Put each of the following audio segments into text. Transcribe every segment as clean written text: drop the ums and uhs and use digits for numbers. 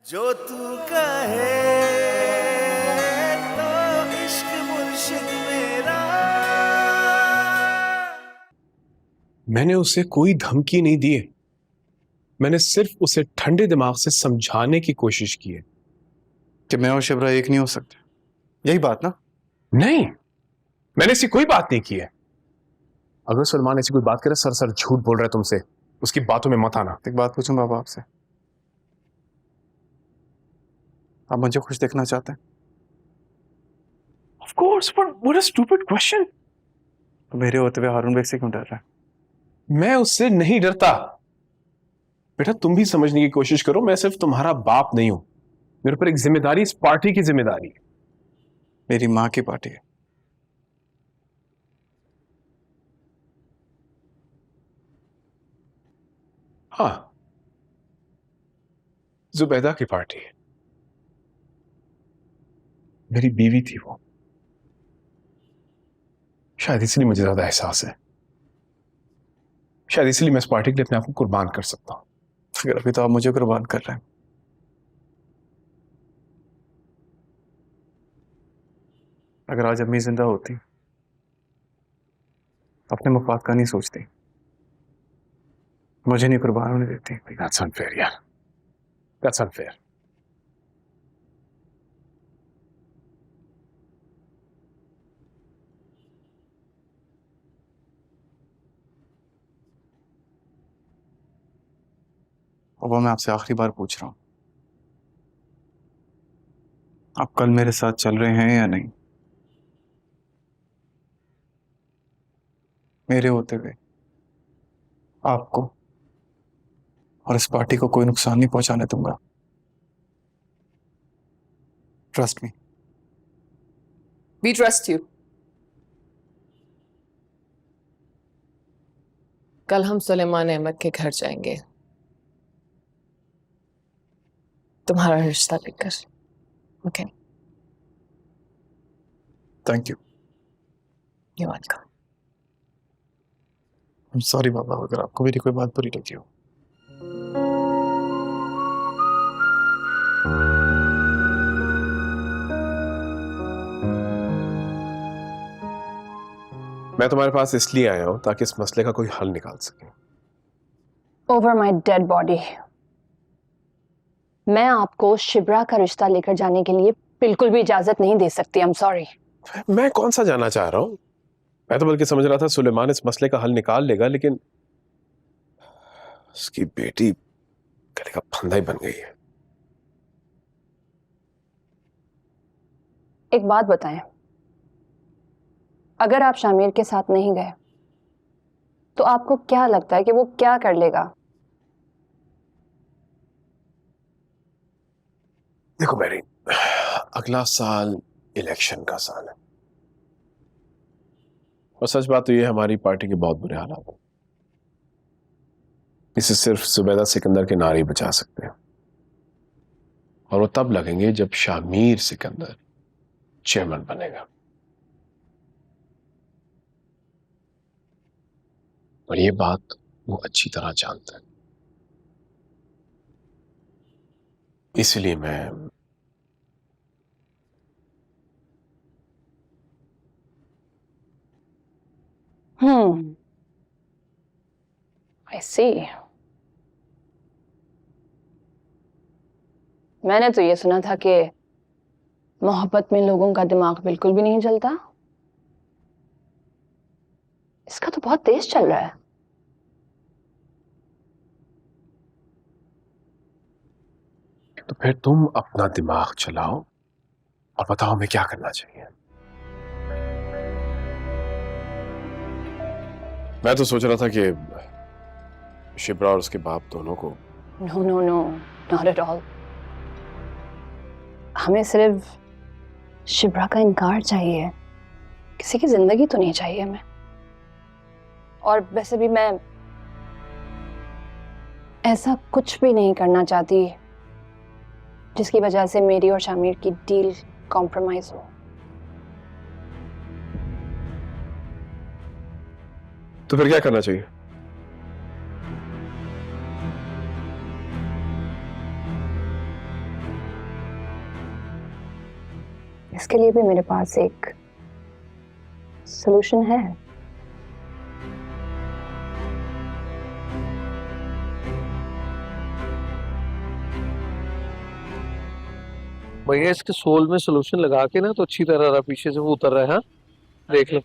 जो तू कहे तो इश्क मुर्शिद मेरा। मैंने उसे कोई धमकी नहीं दी है। मैंने सिर्फ उसे ठंडे दिमाग से समझाने की कोशिश की है कि मैं और शिवरा एक नहीं हो सकते, यही बात ना? नहीं, मैंने ऐसी कोई बात नहीं की है। अगर सलमान ऐसी कोई बात करे, सर सर झूठ बोल रहा है तुमसे, उसकी बातों में मत आना। एक बात पूछूं बाबा आपसे, आप मुझे खुश देखना चाहते हैं? Of course, but what a stupid question. तो मेरे होते हुए हारून बेग से क्यों डर रहा है? मैं उससे नहीं डरता। बेटा तुम भी समझने की कोशिश करो, मैं सिर्फ तुम्हारा बाप नहीं हूं। मेरे ऊपर एक जिम्मेदारी, इस पार्टी की जिम्मेदारी है। मेरी माँ की पार्टी है। हाँ, जुबैदा की पार्टी है। मेरी बीवी थी वो, शायद इसलिए मुझे ज्यादा एहसास है। शायद इसलिए मैं इस पार्टी के लिए अपने आप को कुर्बान कर सकता हूं। फिर अभी तो आप मुझे कुर्बान कर रहे हैं। अगर आज अम्मी जिंदा होती तो अपने मफाद का नहीं सोचती, मुझे नहीं कुर्बान होने देती। That's unfair, यार। That's unfair. और वो मैं आपसे आखिरी बार पूछ रहा हूं, आप कल मेरे साथ चल रहे हैं या नहीं? मेरे होते हुए आपको और इस पार्टी को कोई नुकसान नहीं पहुंचाने दूंगा। Trust me. We trust you. कल हम सुलेमान अहमद के घर जाएंगे तुम्हारा रिश्ता लेकर। Okay, thank you. You welcome. Sorry बाबा अगर आपको मेरी कोई बात बुरी लगी हो। मैं तुम्हारे पास इसलिए आया हूं ताकि इस मसले का कोई हल निकाल सके। ओवर माई डेड बॉडी, मैं आपको शिब्रा का रिश्ता लेकर जाने के लिए बिल्कुल भी इजाजत नहीं दे सकती। I am sorry. मैं कौन सा जाना चाह रहा हूं? मैं तो बल्कि समझ रहा था सुलेमान इस मसले का हल निकाल लेगा, लेकिन उसकी बेटी गले का फंदा ही बन गई है। एक बात बताएं, अगर आप शामिर के साथ नहीं गए तो आपको क्या लगता है कि वो क्या कर लेगा? देखो मैरी, अगला साल इलेक्शन का साल है और सच बात तो ये हमारी पार्टी के बहुत बुरे हालात हैं। इसे सिर्फ जुबैदा सिकंदर के नारे ही बचा सकते हैं, और वो तब लगेंगे जब शामिर सिकंदर चेयरमैन बनेगा। और ये बात वो अच्छी तरह जानता है। इसलिए मैं आई सी। मैंने तो ये सुना था कि मोहब्बत में लोगों का दिमाग बिल्कुल भी नहीं चलता। इसका तो बहुत तेज चल रहा है। तो फिर तुम अपना दिमाग चलाओ और बताओ हमें क्या करना चाहिए। मैं तो सोच रहा था कि शिप्रा और उसके बाप दोनों को। No no no, not at all. हमें सिर्फ शिब्रा का इनकार चाहिए, किसी की जिंदगी तो नहीं चाहिए हमें। और वैसे भी मैं ऐसा कुछ भी नहीं करना चाहती जिसकी वजह से मेरी और शामिर की डील कॉम्प्रोमाइज हो। तो फिर क्या करना चाहिए? इसके लिए भी मेरे पास एक सॉल्यूशन है। भैया इसके सोल में सोल्यूशन लगा के ना तो अच्छी तरह रहा, पीछे से वो उतर रहा है। हाँ देख लो,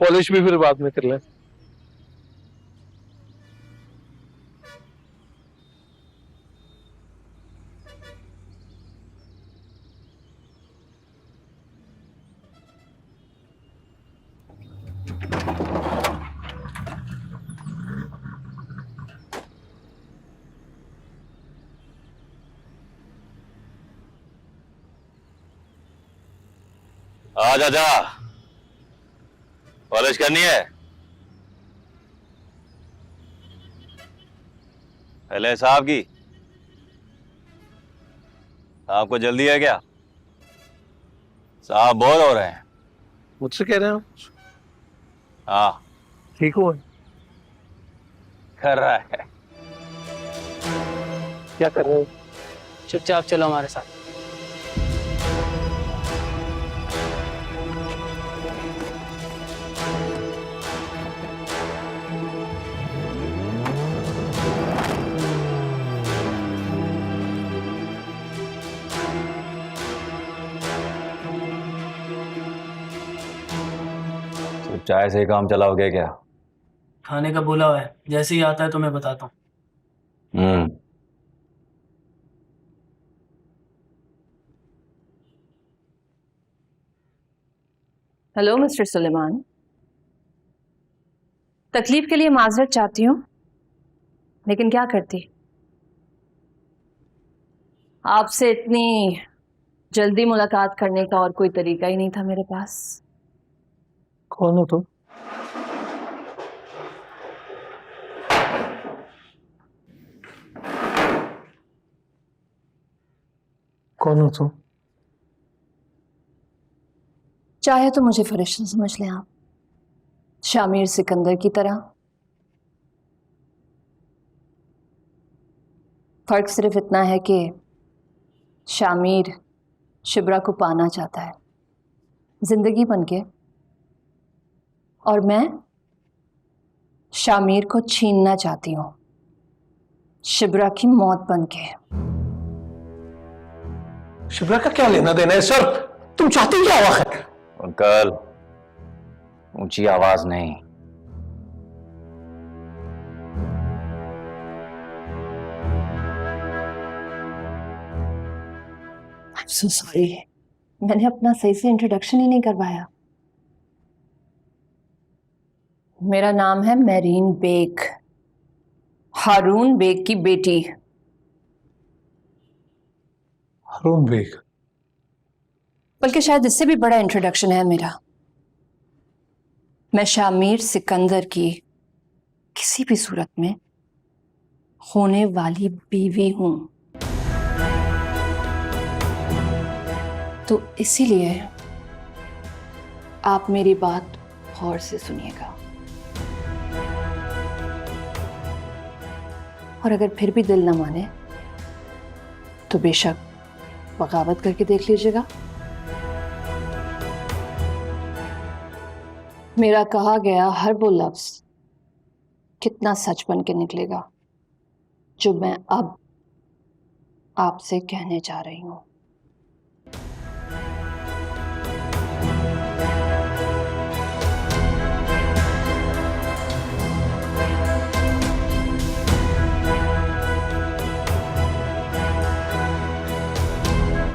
पॉलिश भी फिर बाद में कर लें। आ जा जा, पॉलिश करनी है। पहले साहब की, आपको जल्दी है क्या? साहब बोर हो रहे हैं। मुझसे कह रहे हैं आप? हाँ ठीक हो? कर रहा है। क्या कर रहे हो? चुपचाप चलो हमारे साथ। सिर्फ चाय से ही काम चलाओगे क्या? खाने का बोला हुआ है, जैसे ही आता है तो मैं बताता हूँ। हेलो मिस्टर सुलेमान, तकलीफ के लिए माजरत चाहती हूँ, लेकिन क्या करती, आपसे इतनी जल्दी मुलाकात करने का और कोई तरीका ही नहीं था मेरे पास। कौन हो तुम? कौन हो तुम? चाहे तो मुझे फरिश्ता समझ लें आप, शामिर सिकंदर की तरह। फर्क सिर्फ इतना है कि शामिर शिब्रा को पाना चाहता है जिंदगी बनके, और मैं शामिर को छीनना चाहती हूँ शिब्रा की मौत बनके। शिब्रा का क्या लेना देना है सर? तुम चाहती क्या हो आखिर? अंकल, ऊंची आवाज नहीं। I'm so sorry, मैंने अपना सही से इंट्रोडक्शन ही नहीं करवाया। मेरा नाम है मेरीन बेग, हारून बेग की बेटी। हारून बेग? बल्कि शायद इससे भी बड़ा इंट्रोडक्शन है मेरा। मैं शामिर सिकंदर की किसी भी सूरत में होने वाली बीवी हूं, तो इसीलिए आप मेरी बात गौर से सुनिएगा, और अगर फिर भी दिल न माने तो बेशक बगावत करके देख लीजिएगा। मेरा कहा गया हर वो लफ्ज कितना सच बन के निकलेगा जो मैं अब आपसे कहने जा रही हूं।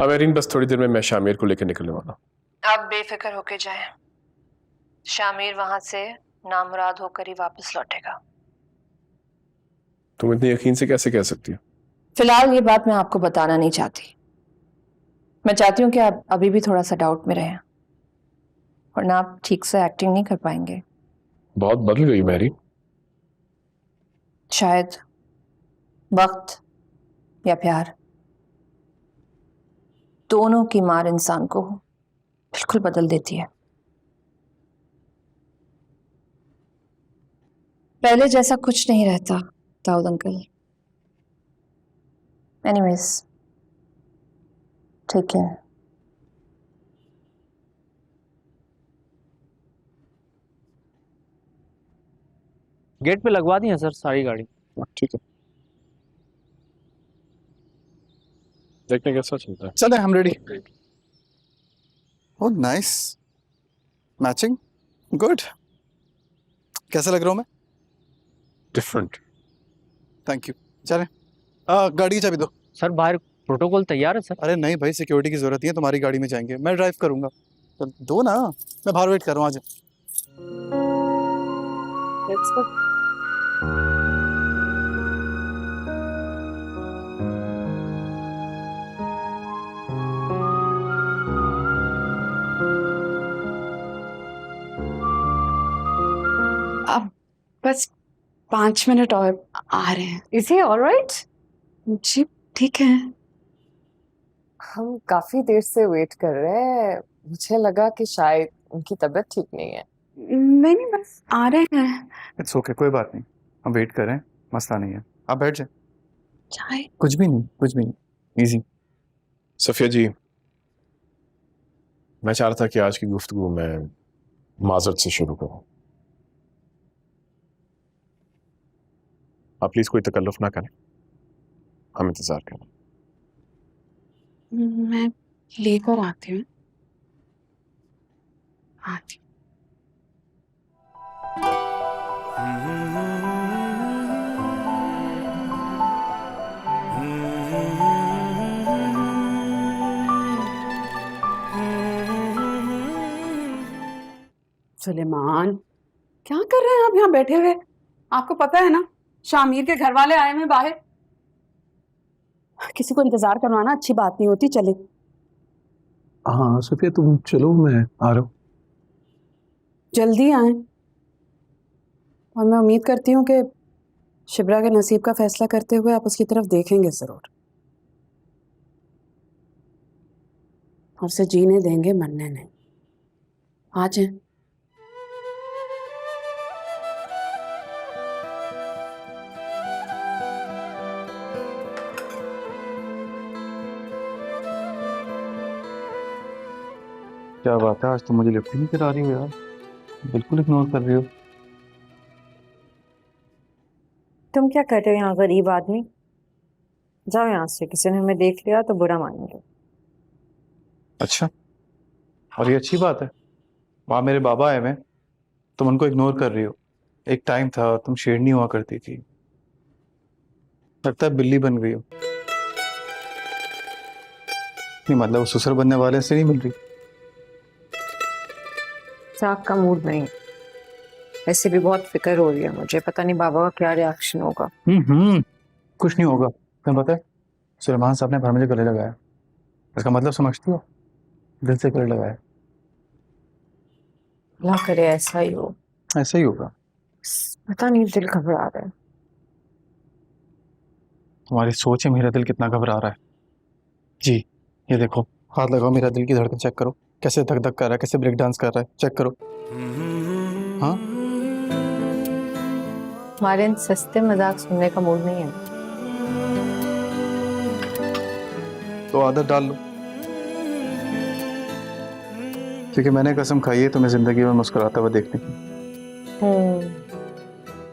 मेरीन, बस थोड़ी देर में मैं शामिर को लेकर निकलने वाला हूं। आप बेफिक्र होके जाएं, शामिर वहां से नामुराद होकर ही वापस लौटेगा। तुम इतने यकीन से कैसे कह सकती हो? फिलहाल ये बात मैं आपको बताना नहीं चाहती। मैं चाहती हूँ कि आप अभी भी थोड़ा सा डाउट में रहें, वरना आप ठीक से एक्टिंग नहीं कर पाएंगे। बहुत बदल गई मेरीन। शायद वक्त या प्यार, दोनों की मार इंसान को बिल्कुल बदल देती है। पहले जैसा कुछ नहीं रहता दाऊद अंकल। एनीवेज, ठीक है, गेट पे लगवा दी है सर सारी गाड़ी। ठीक है, देखने कैसा चलता है। चले हम ready. Oh nice, matching, good. कैसा लग रहा हूँ मैं? डिफरेंट। Thank you. चले गाड़ी की चाबी दो। सर बाहर प्रोटोकॉल तैयार है सर। अरे नहीं भाई, सिक्योरिटी की जरूरत नहीं है, तुम्हारी गाड़ी में जाएंगे, मैं ड्राइव करूंगा। तो दो ना, मैं बाहर वेट कर रहा हूँ। आज Let's go. अब बस 5 मिनट और आ रहे हैं। Is he all right? जी ठीक है। हम काफी देर से वेट कर रहे हैं, मुझे लगा कि शायद उनकी तबीयत ठीक नहीं है। नहीं बस आ रहे हैं। इट्स ओके, कोई बात नहीं, हम वेट करें, मसला नहीं है, आप बैठ जाए। चाय? कुछ भी नहीं, कुछ भी नहीं, इजी। सफिया जी, मैं चाह रहा था कि आज की गुफ्तगू मैं माजरत से शुरू करूं। आप प्लीज कोई तकल्लुफ ना करें, हम इंतजार करें। मैं लेकर आती हूँ। आती। सुलेमान, क्या कर रहे हैं आप यहाँ बैठे हुए? आपको पता है ना शामिर के घर वाले आए हैं बाहर। किसी को इंतजार करवाना अच्छी बात नहीं होती। चले। हाँ सफिया, तुम चलो, मैं आ रहा हूँ। जल्दी आए। और मैं उम्मीद करती हूँ कि शिब्रा के नसीब का फैसला करते हुए आप उसकी तरफ देखेंगे जरूर, और उसे जीने देंगे, मरने नहीं। आ जाए। क्या बात है, आज तो मुझे लिफ्ट ही नहीं करा रही हो यार, बिल्कुल इग्नोर कर रही हो। तुम क्या कर रहे हो यहाँ गरीब आदमी? जाओ यहाँ से, किसी ने हमें देख लिया तो बुरा मानेंगे। अच्छा, और ये अच्छी बात है, वहाँ मेरे बाबा आए हुए, तुम उनको इग्नोर कर रही हो। एक टाइम था तुम शेरनी हुआ करती थी, लगता है बिल्ली बन गई हो। नहीं मतलब ससुर बनने वाले से नहीं मिल रही। साग का मूड नहीं, ऐसे भी बहुत फिक्र हो रही है मुझे, पता नहीं बाबा का क्या रिएक्शन होगा। कुछ नहीं होगा, तुम्हें पता है सुलेमान साहब ने घर मुझे गले लगाया, इसका मतलब समझती हो? दिल से गले लगाया। अल्लाह करे ऐसा ही हो। ऐसा ही होगा। पता नहीं दिल घबरा रहा है। तुम्हारी सोच है मेरा दिल कितना घबरा रहा है। जी ये देखो, हाथ लगाओ, मेरा दिल की धड़कन चेक करो, कैसे धक धक कर रहा है, कैसे ब्रेक डांस कर रहा है, चेक करो। हाँ, हमारे इन सस्ते मजाक सुनने का मूड नहीं है। तो आदत डाल लो, क्योंकि मैंने कसम खाई है तुम्हें जिंदगी में मुस्कुराता हुआ देखने की।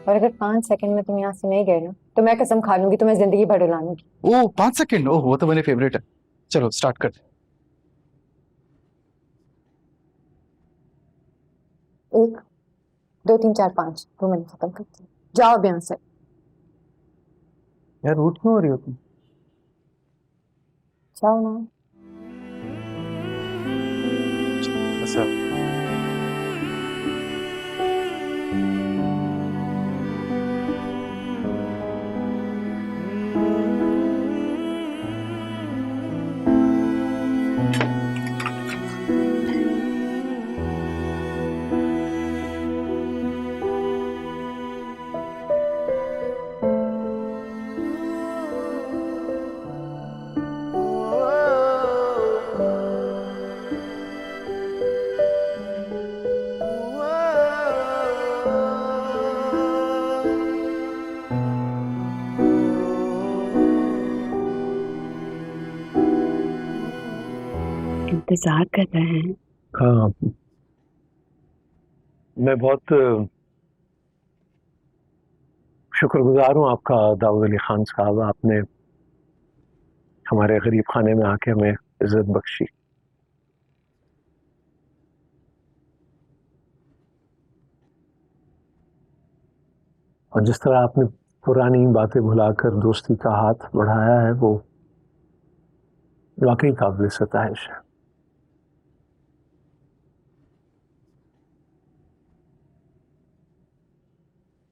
और अगर 5 सेकंड में तुम यहाँ से नहीं गए ना, तो मैं कसम खा लूंगी तुम्हें जिंदगी भर रुलाने की। ओह 5 सेकंड, ओह वो तो मेरे फेवरेट है। चलो स्टार्ट कर। 1 2 3 4 5, 2 मिनट खत्म करती हूँ। जाओ अब यहाँ से। यार रूट क्यों हो रही हो तुम? जाओ ना। ऐसा इंतजार कर रहे हैं। हाँ, मैं बहुत शुक्रगुजार हूँ आपका दाऊद अली खान साहब, आपने हमारे गरीब खाने में आके हमें इज्जत बख्शी। और जिस तरह आपने पुरानी बातें भुलाकर दोस्ती का हाथ बढ़ाया है वो वाकई काबिल सताइश है।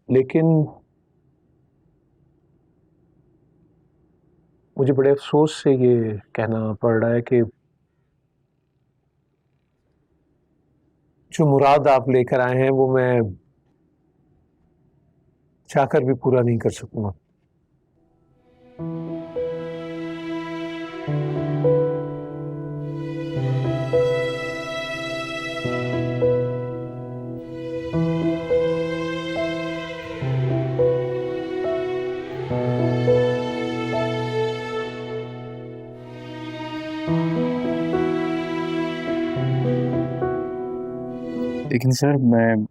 लेकिन मुझे बड़े अफसोस से ये कहना पड़ रहा है कि जो मुराद आप लेकर आए हैं वो मैं चाहकर भी पूरा नहीं कर सकूंगा। लेकिन सर मैं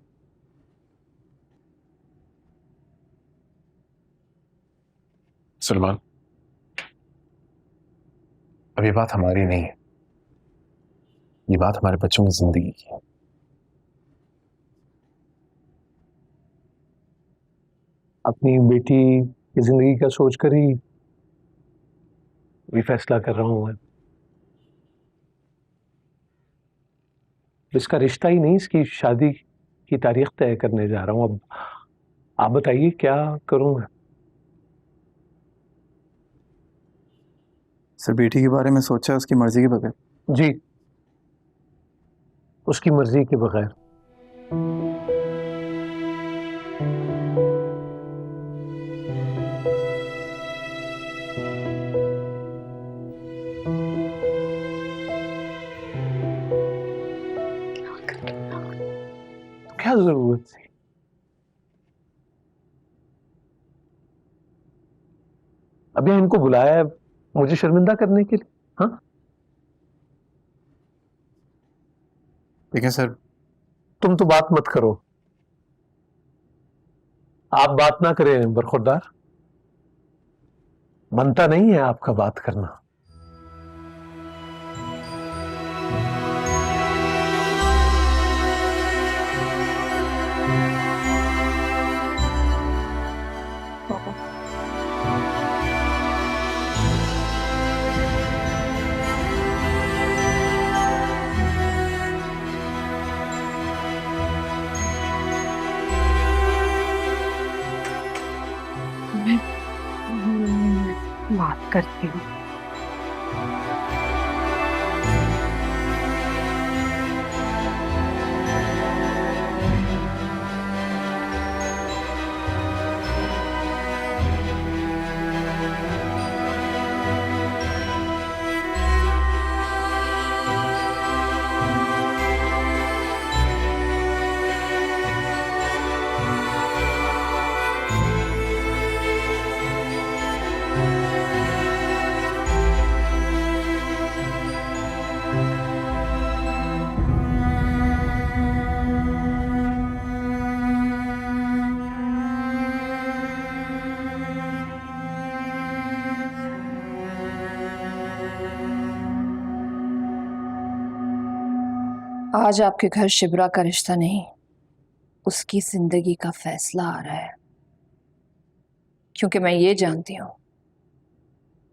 सलमान, अब ये बात हमारी नहीं है, ये बात हमारे बच्चों की जिंदगी की है। अपनी बेटी की जिंदगी का सोचकर ही ये फैसला कर रहा हूं मैं। इसका रिश्ता ही नहीं, इसकी शादी की तारीख तय करने जा रहा हूं। अब आप बताइए क्या करूं मैं? सर बेटी के बारे में सोचा उसकी मर्जी के बगैर? जी, उसकी मर्जी के बगैर। क्या जरूरत थी? अब यहाँ इनको बुलाया है मुझे शर्मिंदा करने के लिए? हाँ, लेकिन सर तुम तो बात मत करो, आप बात ना करें बरखुरदार। बनता नहीं है आपका बात करना। बात करती हूँ। आज आपके घर शिबरा का रिश्ता नहीं, उसकी जिंदगी का फैसला आ रहा है। क्योंकि मैं ये जानती हूं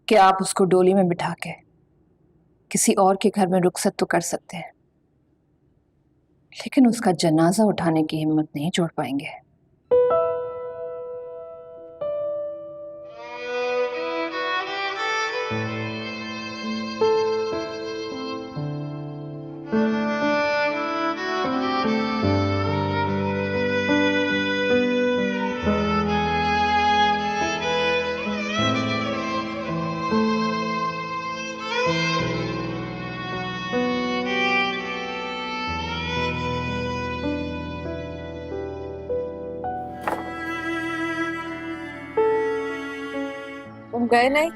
कि आप उसको डोली में बिठा के किसी और के घर में रुखसत तो कर सकते हैं, लेकिन उसका जनाजा उठाने की हिम्मत नहीं जोड़ पाएंगे। तुम गए नहीं?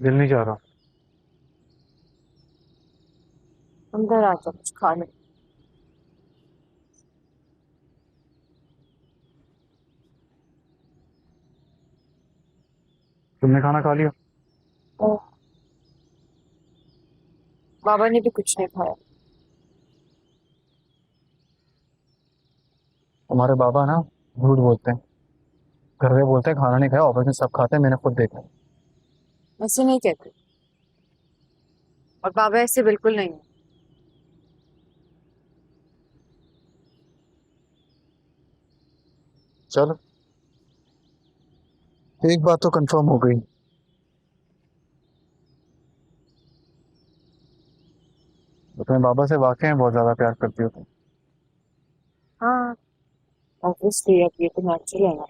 दिल नहीं चाह रहा। अंदर आ जाओ, कुछ खा लो। तुमने खाना खा लिया? ओह, बाबा ने भी कुछ नहीं खाया। हमारे बाबा ना झूठ बोलते हैं। घर में बोलते हैं खाना नहीं खाया, ऑफिस में सब खाते हैं, मैंने खुद देखा। ऐसे नहीं कहते, और बाबा ऐसे बिल्कुल नहीं है। चलो, एक बात तो कंफर्म हो गई, अपने बाबा से वाकई में बहुत ज्यादा प्यार करती हो तुम। हाँ, ऑब्वियसली अब ये तो नेचुरल है ना।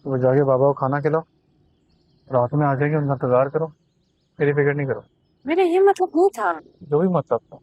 तो जाके बाबा को खाना खिलाओ, रात में आ जाएगी, उनका इंतजार करो, मेरी फिक्र नहीं करो। मेरा ये मतलब नहीं था। जो भी मतलब था।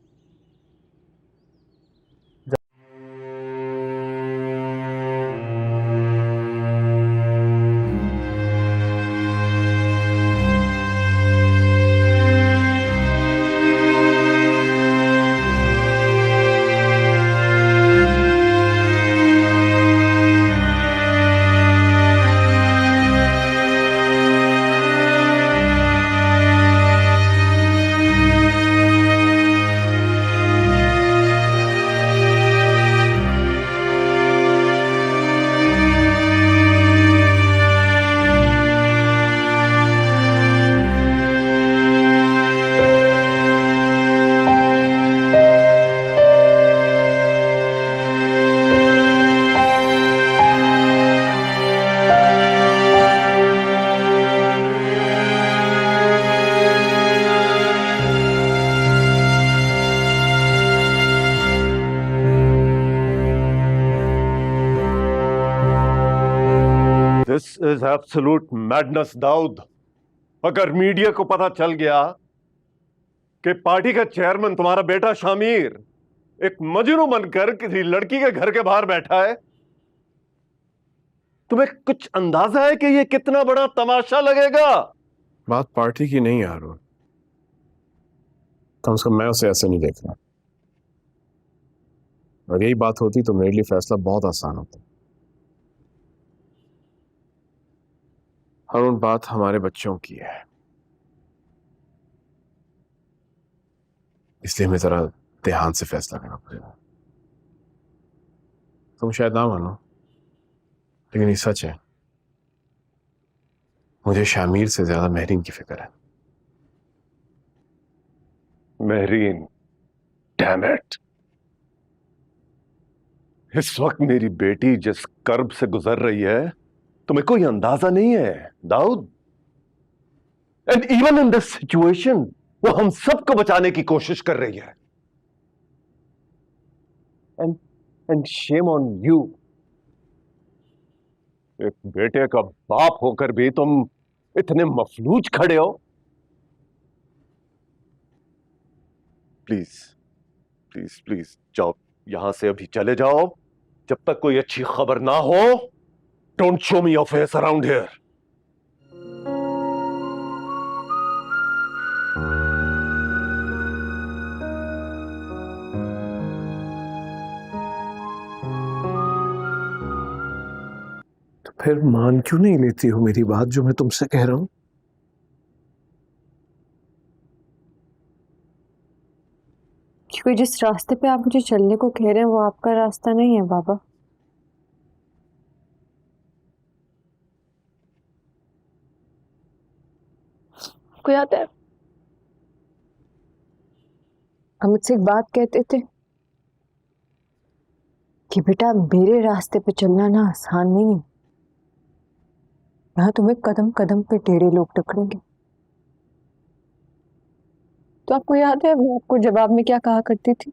This is absolute madness Dawood. अगर मीडिया को पता चल गया कि पार्टी का चेयरमैन तुम्हारा बेटा शामिर एक मजनू बनकर किसी लड़की के घर के बाहर बैठा है, तुम्हें कुछ अंदाजा है कि यह कितना बड़ा तमाशा लगेगा? बात पार्टी की नहीं यार, कम से कम मैं उसे ऐसे नहीं देख रहा। अगर यही बात होती तो मेरे लिए फैसला बहुत आसान होता। और बात हमारे बच्चों की है, इसलिए हमें जरा ध्यान से फैसला करना पड़ेगा। तुम शायद ना मानो, लेकिन ये सच है, मुझे शामिर से ज्यादा महरीन की फिक्र है। Mehreen, damn it. इस वक्त मेरी बेटी जिस कर्ब से गुजर रही है तुम्हें कोई अंदाजा नहीं है Dawood. And even in this situation वो हम सबको बचाने की कोशिश कर रही है। एंड शेम ऑन यू, एक बेटे का बाप होकर भी तुम इतने मफलूज खड़े हो। प्लीज प्लीज प्लीज जाओ, यहां से अभी चले जाओ, जब तक कोई अच्छी खबर ना हो। Don't show me your face around here. तो फिर मान क्यों नहीं लेती हो मेरी बात जो मैं तुमसे कह रहा हूं? क्योंकि जिस रास्ते पे आप मुझे चलने को कह रहे हैं वो आपका रास्ता नहीं है बाबा। आपको याद है हम मुझसे एक बात कहते थे कि बेटा मेरे रास्ते पे चलना ना आसान नहीं है, यहाँ तुम्हें कदम कदम पे टेढ़े लोग टकरेंगे। तो आपको याद है मैं आपको जवाब में क्या कहा करती थी?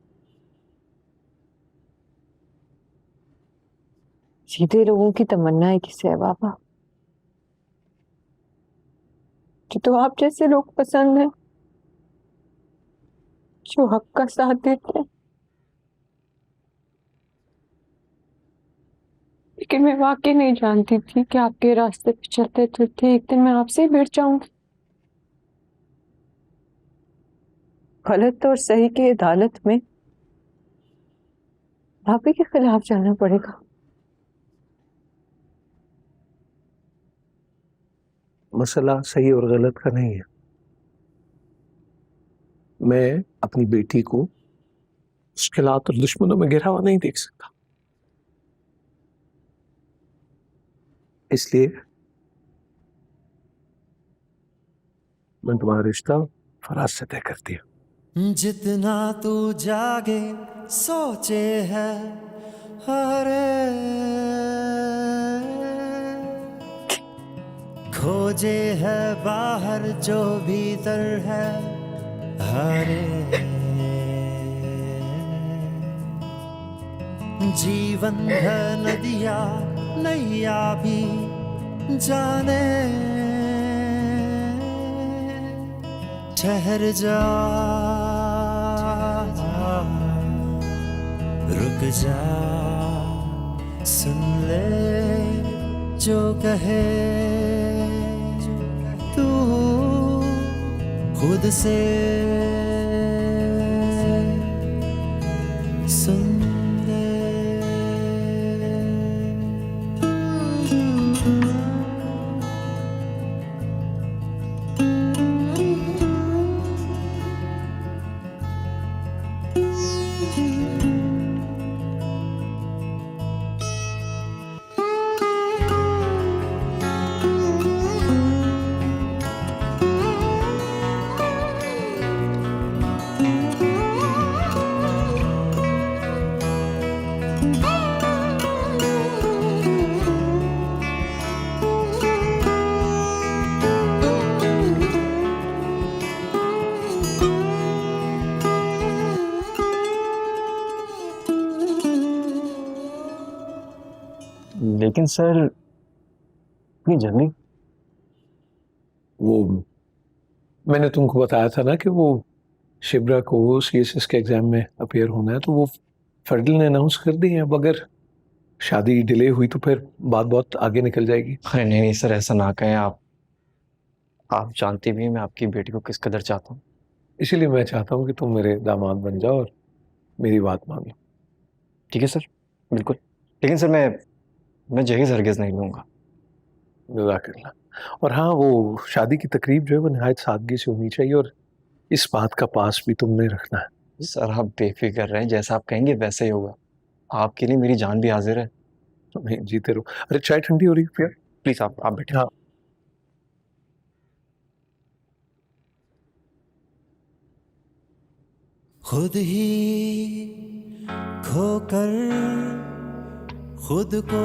सीधे लोगों की तमन्ना ही किसे है बाबा। मुझे तो आप जैसे लोग पसंद हैं जो हक का साथ देते हैं। लेकिन मैं वाकई नहीं जानती थी कि आपके रास्ते पे चलते चलते एक दिन मैं आपसे ही भिड़ जाऊंगी। गलत और सही की अदालत में भाभी के खिलाफ जाना पड़ेगा। मसला सही और गलत का नहीं है। मैं अपनी बेटी को मुश्किलात और दुश्मनों में गिरा हुआ नहीं देख सकता, इसलिए मैं तुम्हारा रिश्ता फराज से तय कर दिया। जितना तू जागे सोचे है हरे खोजे है बाहर जो भीतर है हरे जीवन है नदिया नैया भी जाने ठहर जा रुक जा सुन ले जो कहे तू खुद से सुन ले। लेकिन सर इतनी जल्दी? वो मैंने तुमको बताया था ना कि वो शिब्रा को सीएसएस के एग्जाम में अपीयर होना है, तो वो फेडरल ने अनाउंस कर दी है। अब अगर शादी डिले हुई तो फिर बात बहुत आगे निकल जाएगी। अरे नहीं नहीं सर, ऐसा ना कहें आप जानती भी हैं मैं आपकी बेटी को किस कदर चाहता हूँ। इसीलिए मैं चाहता हूँ कि तुम मेरे दामाद बन जाओ और मेरी बात मान लो। ठीक है सर, बिल्कुल। लेकिन सर मैं जहेज हरगिज़ नहीं लूँगा। जज़ाकल्लाह। और हाँ, वो शादी की तकरीब जो है वो नहायत सादगी से होनी चाहिए, और इस बात का पास भी तुमने रखना है। सर आप बेफिक्र रहें, जैसा आप कहेंगे वैसे ही होगा। आपके लिए मेरी जान भी हाजिर है। नहीं, जीते रहो। अरे चाय ठंडी हो रही है फिर? प्लीज़ आप बैठे। हाँ। खुद ही खोकर खुद को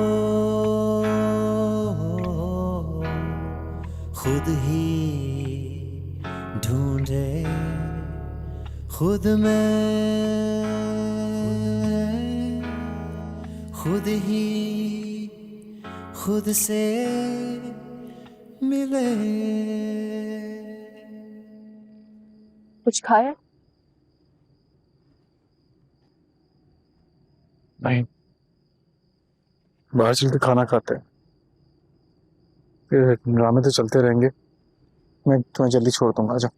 खुद ही ढूंढे खुद में खुद ही खुद से मिले। कुछ खाया? नहीं, बाहर चल के खाना खाते हैं, फिर ड्रामे तो चलते रहेंगे। मैं तुम्हें जल्दी छोड़ दूंगा, आजा।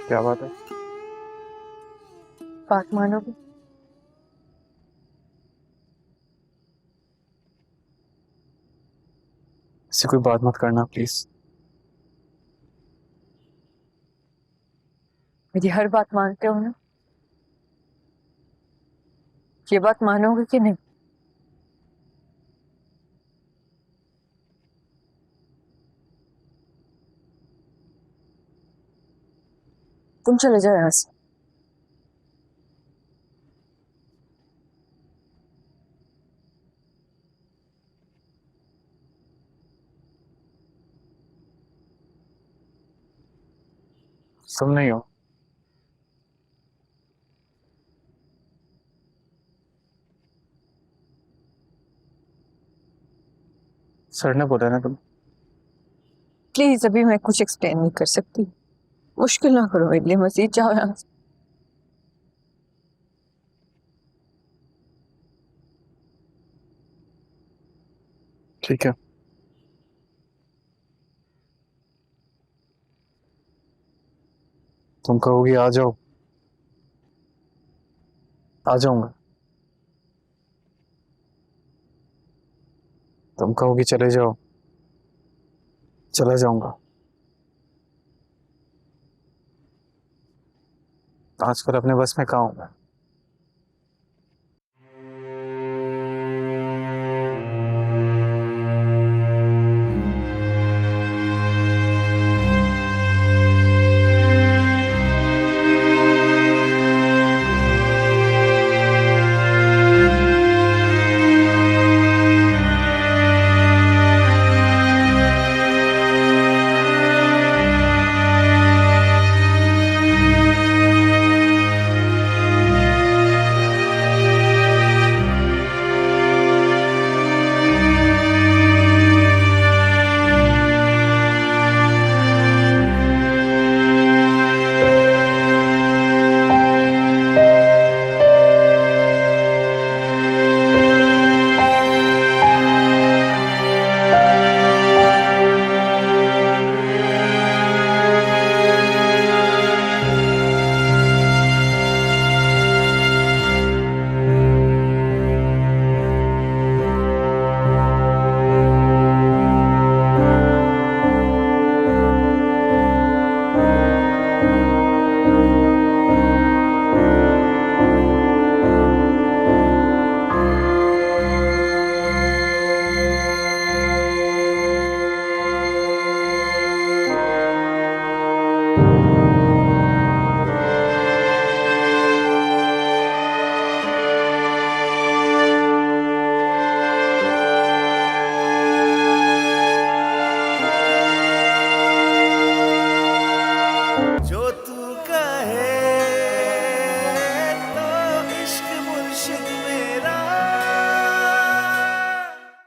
क्या बात है? बात मानोगे? इससे कोई बात मत करना प्लीज। मेरी हर बात मानते हो ना? ये बात मानोगे कि नहीं? तुम चले जाओ यहाँ से। तुम नहीं हो। सर ने बोला ना तुम। प्लीज अभी मैं कुछ एक्सप्लेन नहीं कर सकती, मुश्किल ना करो मेरे लिए मजीद, जाओ यहाँ से। ठीक है, तुम कहोगी आ जाओ, आ जाऊंगा। तुम कहोगी चले जाओ, चला जाऊंगा। आजकल अपने बस में कहाँ हूं मैं।